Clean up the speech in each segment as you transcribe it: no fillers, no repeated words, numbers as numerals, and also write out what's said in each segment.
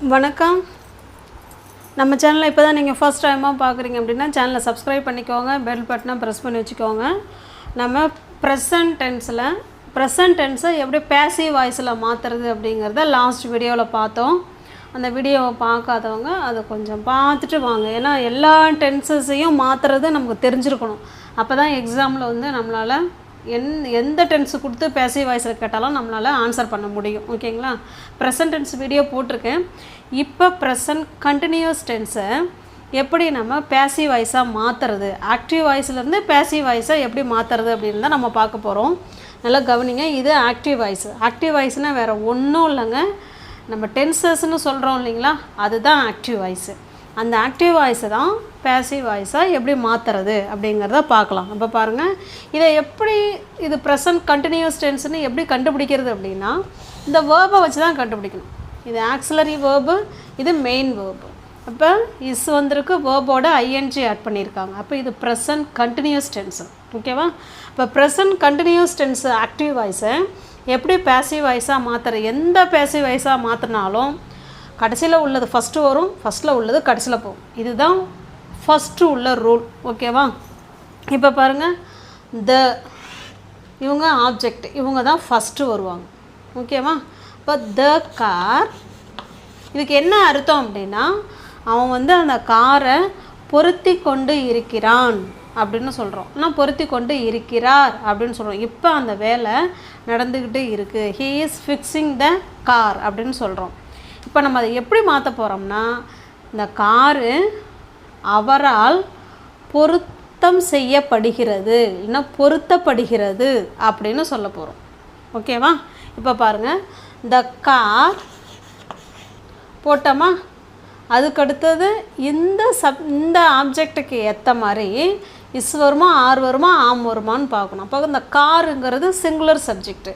வணக்கம். நம்ம சேனலை இப்போ தான் நீங்கள் ஃபர்ஸ்ட் டைமாக பார்க்குறீங்க அப்படின்னா சேனலை சப்ஸ்கிரைப் பண்ணிக்கோங்க, பெல் பட்டனை ப்ரெஸ் பண்ணி வச்சுக்கோங்க. நம்ம ப்ரெசன்ட் டென்ஸை எப்படி பேசிவ் வாய்ஸில் மாற்றுறது அப்படிங்கிறத லாஸ்ட் வீடியோவில் பார்த்தோம். அந்த வீடியோவை பார்க்காதவங்க அதை கொஞ்சம் பார்த்துட்டு வாங்க. ஏன்னா எல்லா டென்சஸையும் மாற்றுறது நமக்கு தெரிஞ்சிருக்கணும். அப்போ தான் எக்ஸாமில் வந்து நம்மளால் எந்த டென்ஸு கொடுத்து பேசிவ் வாய்ஸில் கேட்டாலும் நம்மளால் ஆன்சர் பண்ண முடியும். ஓகேங்களா? ப்ரெசன்ட் டென்ஸ் வீடியோ போட்டிருக்கேன். இப்போ ப்ரெசன்ட் கண்டினியூஸ் டென்ஸை எப்படி நம்ம பேசிவ் வாய்ஸாக மாற்றுறது, ஆக்டிவ் வாய்ஸ்லேருந்து பேசிவ் வாய்ஸை எப்படி மாற்றுறது அப்படின்னு தான் நம்ம பார்க்க போகிறோம். நல்லா கவனிங்க. இது ஆக்டிவ் வாய்ஸ். ஆக்டிவ் வாய்ஸ்னால் வேறு ஒன்றும் இல்லைங்க, நம்ம டென்சஸ்ன்னு சொல்கிறோம் இல்லைங்களா, அதுதான் ஆக்டிவ் வாய்ஸு. அந்த ஆக்டிவ் வாய்ஸை தான் பேசிவ் வாய்ஸாக எப்படி மாற்றுறது அப்படிங்கிறத பார்க்கலாம். இப்போ பாருங்கள், இதை எப்படி இது ப்ரெசன்ட் கண்டினியூஸ் டென்ஸ்னு எப்படி கண்டுபிடிக்கிறது அப்படின்னா இந்த வேர்பை வச்சு தான் கண்டுபிடிக்கணும். இது ஆக்சிலரி வேர்பு, இது மெயின் வேர்பு. அப்போ இஸ் வந்திருக்கு, வேர்போட ஐஎன்ஜி ஆட் பண்ணியிருக்காங்க. அப்போ இது ப்ரெசன்ட் கண்டினியூஸ் டென்ஸு. ஓகேவா? இப்போ ப்ரெசன்ட் கண்டினியூஸ் டென்ஸு ஆக்டிவ் வாய்ஸை எப்படி பேசிவ் வாய்ஸாக மாற்றுறது, எந்த பேசிவ் வாய்ஸாக மாற்றினாலும் கடைசியில் உள்ளது ஃபஸ்ட்டு வரும், ஃபஸ்ட்டில் உள்ளது கடைசியில் போகும். இதுதான் ஃபஸ்ட்டு உள்ள ரூல். ஓகேவா? இப்போ பாருங்கள், இவங்க ஆப்ஜெக்ட், இவங்க தான் ஃபஸ்ட்டு வருவாங்க. ஓகேவா? இப்போ த கார், இதுக்கு என்ன அர்த்தம் அப்படின்னா அவன் வந்து அந்த காரை பொருத்தி கொண்டு இருக்கிறான் அப்படின்னு சொல்கிறோம். ஆனால் பொருத்தி கொண்டு இருக்கிறார் அப்படின்னு சொல்கிறோம். இப்போ அந்த வேலை நடந்துக்கிட்டு இருக்குது. He is fixing the car அப்படின்னு சொல்கிறோம். இப்போ நம்ம அதை எப்படி மாற்ற போகிறோம்னா இந்த காரு அவரால் பொருத்தம் செய்யப்படுகிறது, இல்லைன்னா பொருத்தப்படுகிறது அப்படின்னு சொல்ல போகிறோம். ஓகேவா? இப்போ பாருங்கள், த கார் போட்டோமா, அதுக்கடுத்தது இந்த ஆப்ஜெக்டுக்கு ஏற்ற மாதிரி இஸ் வருமா, ஆர் வருமா, ஆம் வருமானு பார்க்கணும். அப்போ இந்த காருங்கிறது சிங்குலர் சப்ஜெக்டு,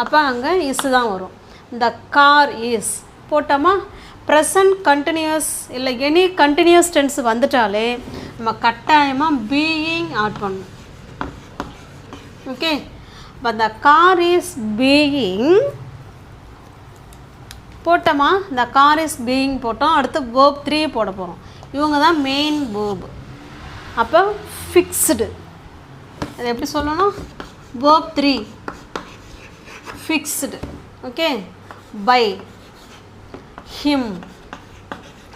அப்போ அங்கே இஸ் தான் வரும். இந்த கார் இஸ் போட்டோமா. ப்ரெசன்ட் கண்டினியூஸ் இல்லை எனி கண்டினியூஸ் டென்ஸ் வந்துட்டாலே நம்ம கட்டாயமாக பீயிங் ஆட் பண்ணணும். ஓகே? இப்போ த கார் இஸ் பீயிங் போட்டோமா, இந்த கார் இஸ் பீயிங் போட்டோம். அடுத்து வேர்ப் 3 போட போகிறோம். இவங்க தான் மெயின் வேர்பு. அப்போ ஃபிக்ஸ்டு, அது எப்படி சொல்லணும், verb 3 fixed. Okay? By him,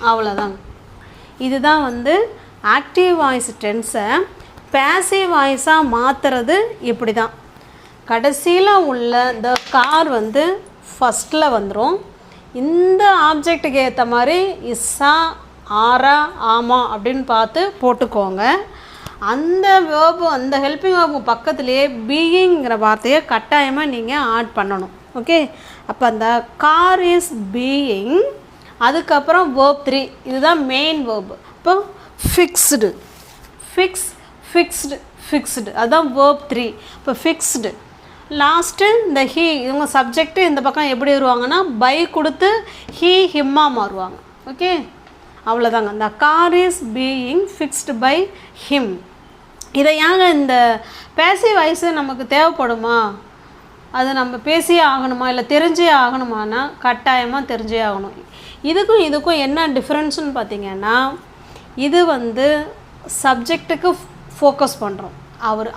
அவ்வளோதான். இதுதான் வந்து ஆக்டிவ் வாய்ஸ் டென்ஸை பேசிவ் வாய்ஸாக மாற்றுறது. இப்படி தான் கடைசியில் உள்ள இந்த கார் வந்து ஃபஸ்ட்டில் வந்துடும். இந்த ஆப்ஜெக்டுக்கு ஏற்ற மாதிரி இஸ்ஸா, ஆரா, ஆமா அப்படின்னு பார்த்து போட்டுக்கோங்க. அந்த வேர்பு, அந்த ஹெல்பிங் வேர்பு பக்கத்துலேயே பீயிங்கிற வார்த்தையை கட்டாயமாக நீங்கள் ஆட் பண்ணணும். ஓகே? அப்போ அந்த கார் இஸ் பீயிங், அதுக்கப்புறம் வேர்ப் 3, இதுதான் மெயின் வேர்பு. இப்போ ஃபிக்ஸ்டு, ஃபிக்ஸ்டு அதுதான் வேர்ப் 3. இப்போ ஃபிக்ஸ்டு லாஸ்ட்டு இந்த ஹீ, இவங்க சப்ஜெக்ட்டு இந்த பக்கம் எப்படி வருவாங்கன்னா பை கொடுத்து ஹீ ஹிம்மா மாறுவாங்க. ஓகே? அவ்வளோதாங்க. இந்த car is being fixed by him. இதை ஏங்க இந்த பேசிவ் வாய்ஸு நமக்கு தேவைப்படுமா, அது நம்ம பேசியே ஆகணுமா, இல்லை தெரிஞ்சே ஆகணுமானா கட்டாயமாக தெரிஞ்சே ஆகணும். இதுக்கும் என்ன டிஃப்ரென்ஸுன்னு பார்த்தீங்கன்னா இது வந்து சப்ஜெக்ட்டுக்கு ஃபோக்கஸ் பண்ணுறோம்.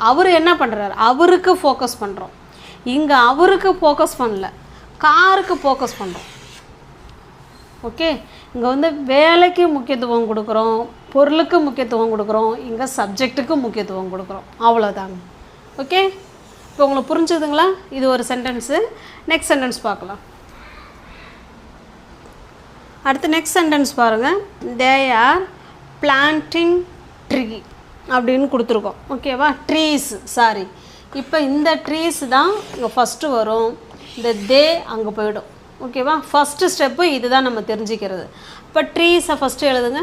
அவர் என்ன பண்ணுறாரு, அவருக்கு ஃபோக்கஸ் பண்ணுறோம். இங்கே அவருக்கு ஃபோக்கஸ் பண்ணல, காருக்கு ஃபோக்கஸ் பண்ணுறோம். ஓகே? இங்கே வந்து வேலைக்கு முக்கியத்துவம் கொடுக்குறோம், பொருளுக்கு முக்கியத்துவம் கொடுக்குறோம், இங்கே சப்ஜெக்ட்டுக்கு முக்கியத்துவம் கொடுக்குறோம். அவ்வளோதாங்க. ஓகே? இப்போ உங்களுக்கு புரிஞ்சுதுங்களா? இது ஒரு சென்டென்ஸு. நெக்ஸ்ட் சென்டென்ஸ் பார்க்கலாம். அடுத்து நெக்ஸ்ட் சென்டென்ஸ் பாருங்கள். தே ஆர் பிளான்டிங் ட்ரீ அப்படின்னு கொடுத்துருக்கோம். ஓகேவா? Trees, sorry. இப்போ இந்த ட்ரீஸ் தான் இங்கே ஃபஸ்ட்டு வரும், இந்த தே அங்கே போயிடும். ஓகேவா? ஃபஸ்ட்டு ஸ்டெப்பு இது தான் நம்ம தெரிஞ்சுக்கிறது. இப்போ ட்ரீஸை ஃபஸ்ட்டு எழுதுங்க.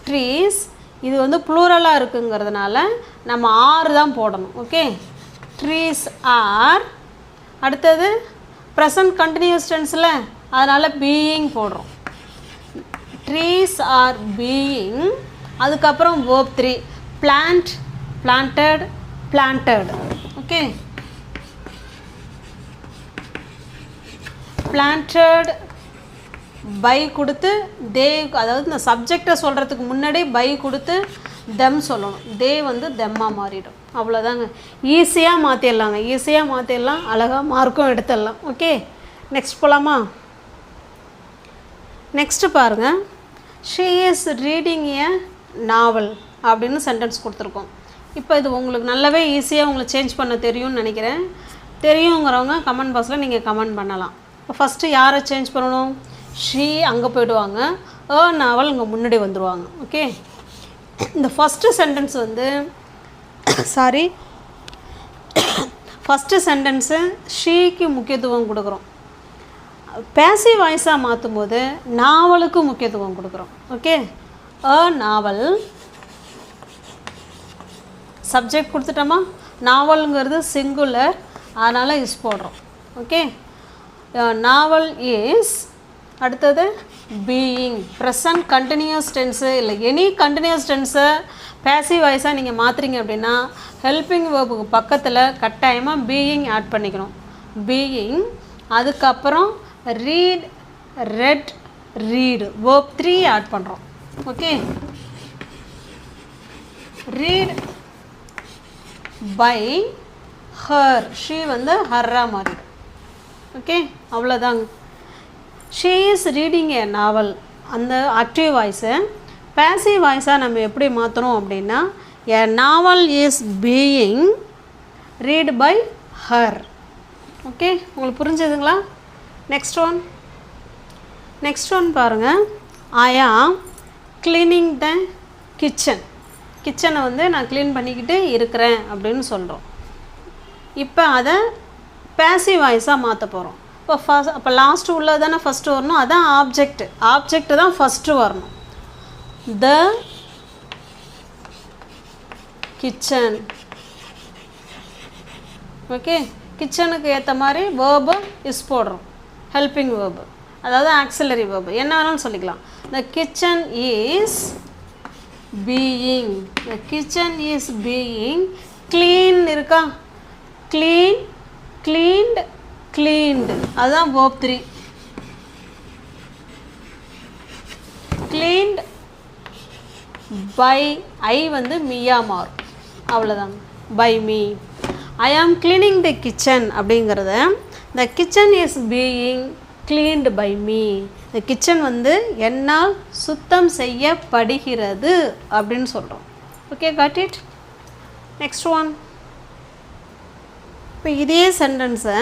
ட்ரீஸ், இது வந்து ப்ளூரலாக இருக்குங்கிறதுனால நம்ம ஆர் தான் போடணும். ஓகே? Trees are. அடுத்தது ப்ரெசன்ட் கண்டினியூஸ் டென்ஸில், அதனால் பீயிங் போடுறோம். ட்ரீஸ் ஆர் பீயிங், அதுக்கப்புறம் verb 3 plant, planted, planted. Okay? planted, by கொடுத்து தே, அதாவது இந்த சப்ஜெக்டை சொல்கிறதுக்கு முன்னாடி பை கொடுத்து தெம் சொல்லணும். தே வந்து தெம்மாக மாறிடும். அவ்வளோதாங்க. ஈஸியாக மாற்றிடலாங்க. ஈஸியாக மாற்றிடலாம், அழகாக மார்க்கும் எடுத்துடலாம். ஓகே, நெக்ஸ்ட் போகலாமா? நெக்ஸ்ட்டு பாருங்கள். ஷீ இஸ் ரீடிங் ஏ நாவல் அப்படின்னு சென்டென்ஸ் கொடுத்துருக்கோம். இப்போ இது உங்களுக்கு நல்லாவே ஈஸியாக உங்களுக்கு சேஞ்ச் பண்ண தெரியும்னு நினைக்கிறேன். தெரியுங்கிறவங்க கமெண்ட் பாக்ஸில் நீங்கள் கமெண்ட் பண்ணலாம். இப்போ ஃபஸ்ட்டு யாரை சேஞ்ச் பண்ணணும்? ஷீ அங்கே போய்டுவாங்க, நாவல் இங்கே முன்னாடி வந்துடுவாங்க. ஓகே, இந்த ஃபஸ்ட்டு சென்டென்ஸ் வந்து ஃபஸ்ட்டு சென்டென்ஸு ஷீக்கு முக்கியத்துவம் கொடுக்குறோம். பேசிவ் வாய்ஸாக மாற்றும் போது நாவலுக்கு முக்கியத்துவம் கொடுக்குறோம். ஓகே, நாவல் சப்ஜெக்ட் கொடுத்துட்டோமா? நாவலுங்கிறது சிங்குலர், அதனால் இஸ் போடுறோம். ஓகே, நாவல் இஸ், அடுத்தது பீயிங். ப்ரெசன்ட் கண்டினியூஸ் டென்ஸு இல்லை எனி கண்டினியூஸ் டென்ஸை பேசிவ் வாய்ஸாக நீங்கள் மாற்றுறீங்க அப்படின்னா ஹெல்பிங் வேர்புக்கு பக்கத்தில் கட்டாயமாக பீயிங் ஆட் பண்ணிக்கணும். பீயிங், அதுக்கப்புறம் read, read, read, verb 3 add பண்ணுறோம். Okay, read by her, she வந்து ஹர்ரா மாறிடும். ஓகே, அவ்வளோதாங்க. She is reading a novel, அந்த ஆக்டிவ் வாய்ஸை பேசிவ் வாய்ஸாக நம்ம எப்படி மாற்றணும் அப்படின்னா a novel is being read by her. Okay, உங்களுக்கு புரிஞ்சதுங்களா? நெக்ஸ்ட் ஒன் பாருங்கள். ஐ ஆம் க்ளீனிங் த கிச்சன். கிச்சனை வந்து நான் க்ளீன் பண்ணிக்கிட்டு இருக்கிறேன் அப்படின்னு சொல்கிறோம். இப்போ அதை பேசிவ் வாய்ஸாக மாற்ற போகிறோம். அப்போ லாஸ்ட்டு உள்ளது தானே ஃபஸ்ட்டு வரணும், அதான் ஆப்ஜெக்ட் தான் ஃபஸ்ட்டு வரணும். The kitchen. ஓகே, கிச்சனுக்கு ஏற்ற மாதிரி வேர்பு இஸ் போடுறோம். ஹெல்பிங் வேர்பு, அதாவது ஆக்சிலரி வேர்பு, என்ன வேணாலும் சொல்லிக்கலாம். த kitchen is being. The kitchen is being clean இருக்கா? க்ளீன், க்ளீன்டு, க்ளீன்டு, அதுதான் வேர்ப் 3. க்ளீன்ட் பை, ஐ வந்து மீயா மாறும். அவ்வளோதாங்க, பை மீ. ஐ ஆம் கிளீனிங் தி கிச்சன் அப்படிங்கிறத the kitchen is being cleaned by me. இந்த கிச்சன் வந்து என்னால் சுத்தம் செய்யப்படுகிறது அப்படின்னு சொல்கிறோம். Okay, got it. Next one. இப்போ இதே சென்டென்ஸை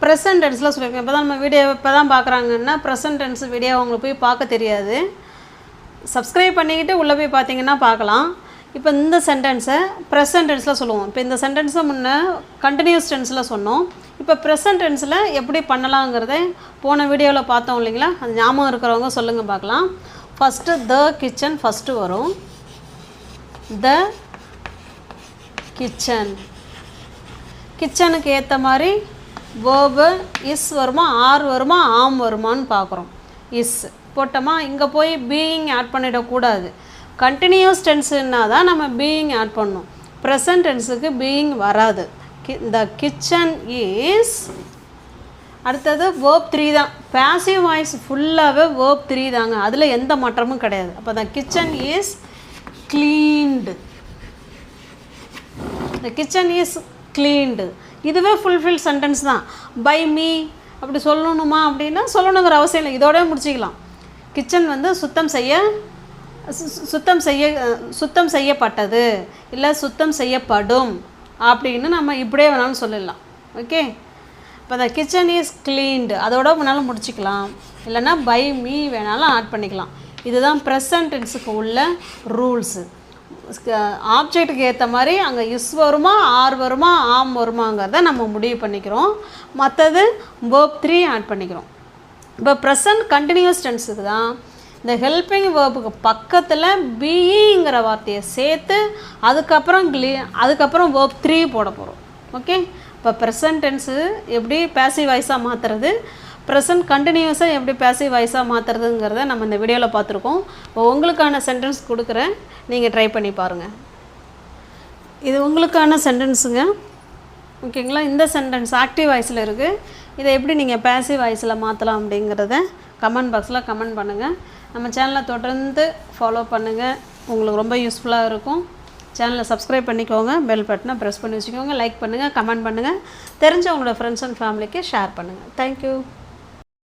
ப்ரெசன்ட் டென்ஸில் சொல்லியிருக்கேன். இப்போ தான் நம்ம வீடியோ இப்போ தான் பார்க்குறாங்கன்னா ப்ரெசன்ட் டென்ஸ் வீடியோ அவங்களுக்கு போய் பார்க்க தெரியாது. சப்ஸ்கிரைப் பண்ணிக்கிட்டு உள்ளே போய் பார்த்தீங்கன்னா பார்க்கலாம். இப்போ இந்த சென்டென்ஸை ப்ரெசன்ட் டென்ஸில் சொல்லுவோம். இப்போ இந்த சென்டென்ஸை முன்னே கண்டினியூஸ் டென்ஸில் சொன்னோம். இப்போ ப்ரெசன்ட் டென்ஸில் எப்படி பண்ணலாங்கிறத போன வீடியோவில் பார்த்தோம் இல்லைங்களா? அது ஞாபகம் இருக்கிறவங்க சொல்லுங்கள் பார்க்கலாம். ஃபஸ்ட்டு த கிச்சன் ஃபஸ்ட்டு வரும். த கிச்சன், கிச்சனுக்கு ஏற்ற மாதிரி வேர்பு இஸ் வருமா, ஆர் வருமா, ஆம் வருமானு பார்க்குறோம். இஸ் போட்டோமா, இங்கே போய் பீயிங் ஆட் பண்ணிடக்கூடாது. கண்டினியூஸ் டென்ஸுன்னா தான் நம்ம பீயிங் ஆட் பண்ணணும். ப்ரெசன்ட் டென்ஸுக்கு பீயிங் வராது. த கிச்சன் இஸ், அடுத்தது வேர்ப் 3 தான். பேசிவ் வாய்ஸ் ஃபுல்லாகவே வேர்ப் 3 தாங்க, அதில் எந்த மாற்றமும் கிடையாது. அப்போ த kitchen is cleaned. The kitchen is cleaned, இதுவே ஃபுல்ஃபில் சென்டென்ஸ் தான். பை மீ அப்படி சொல்லணுமா அப்படின்னா சொல்லணுங்கிற அவசியம் இல்லை, இதோட முடிச்சிக்கலாம். கிச்சன் வந்து சுத்தம் செய்யப்பட்டது இல்லை சுத்தம் செய்யப்படும் அப்படின்னு நம்ம இப்படியே வேணாலும் சொல்லலாம். ஓகே, இப்போ த கிச்சன் இஸ் க்ளீன்டு அதோட வேணாலும் முடிச்சிக்கலாம், இல்லைன்னா பை மீ வேணாலும் ஆட் பண்ணிக்கலாம். இதுதான் ப்ரெசன்ட் டென்ஸுக்கு உள்ள ரூல்ஸு. ஆப்ஜெக்ட்டுக்கு ஏற்ற மாதிரி அங்கே இஸ் வருமா, ஆர் வருமா, ஆம் வருமாங்கிறத நம்ம முடிவு பண்ணிக்கிறோம். மற்றது வேர்ப் 3 ஆட் பண்ணிக்கிறோம். இப்போ ப்ரெசன்ட் கண்டினியூஸ் டென்ஸுக்கு தான் இந்த ஹெல்பிங் வேர்புக்கு பக்கத்தில் பீயிங்கிற வார்த்தையை சேர்த்து அதுக்கப்புறம் வேர்ப் 3 போட போகிறோம். ஓகே, இப்போ ப்ரெசன்ட் டென்ஸு எப்படி பேசிவ் வாய்ஸாக மாற்றுறது, ப்ரெசன்ட் கண்டினியூஸாக எப்படி பேசிவ் வாய்ஸாக மாற்றுறதுங்கிறத நம்ம இந்த வீடியோவில் பார்த்துருக்கோம். இப்போ உங்களுக்கான சென்டென்ஸ் கொடுக்குறேன், நீங்கள் ட்ரை பண்ணி பாருங்கள். இது உங்களுக்கான சென்டென்ஸுங்க. ஓகேங்களா? இந்த சென்டென்ஸ் ஆக்டிவ் வாய்ஸில் இருக்குது. இதை எப்படி நீங்கள் பேசிவ் வாய்ஸில் மாற்றலாம் அப்படிங்கிறத கமெண்ட் பாக்ஸில் கமெண்ட் பண்ணுங்கள். நம்ம சேனலை தொடர்ந்து ஃபாலோ பண்ணுங்கள், உங்களுக்கு ரொம்ப யூஸ்ஃபுல்லாக இருக்கும். சேனலை சப்ஸ்கிரைப் பண்ணிக்கோங்க, பெல் பட்டனை ப்ரெஸ் பண்ணி வச்சுக்கோங்க, லைக் பண்ணுங்கள், கமெண்ட் பண்ணுங்கள், தெரிஞ்ச உங்களோட ஃப்ரெண்ட்ஸ் அண்ட் ஃபேமிலிக்கு ஷேர் பண்ணுங்கள். தேங்க்யூ.